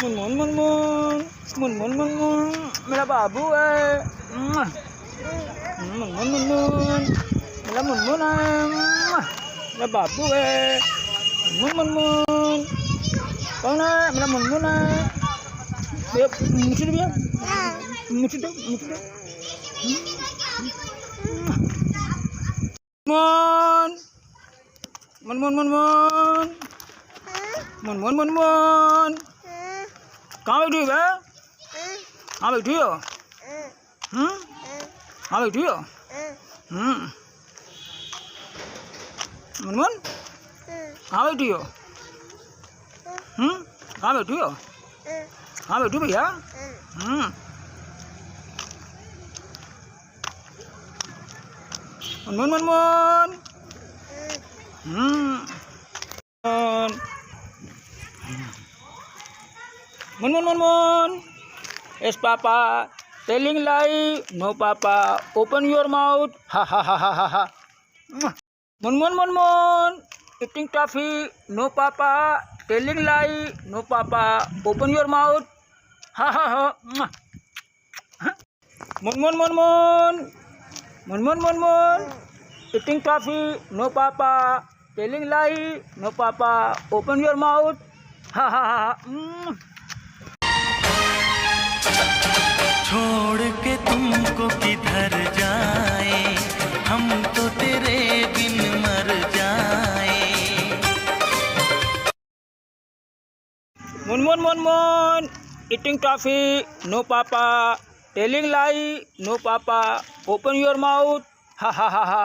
मुन मेरा बाबू है। मुन मेरा मुन है। मेरा बाबू है। मुन कौन है? मेरा मुन है। मुझे दे भैया, मुझे दो। मुन कहाँ बैठी है? कहाँ बैठी हो? कहाँ बैठी हो? मुन कहाँ बैठी हो? कहाँ बैठी हो? कहाँ बैठी भैया? मुन Yes papa, telling lie. No papa, open your mouth. Ha ha ha ha ha ha. Mun eating toffee. No papa, telling lie. No papa, open your mouth. Ha ha ha. Mun eating toffee. No papa, telling lie. No papa, open your mouth. Ha ha ha. छोड़ के तुमको किधर जाए, हम तो तेरे बिन मर जाए। मुन eating toffee. No papa, telling lie. No papa, open your mouth. Ha ha ha ha.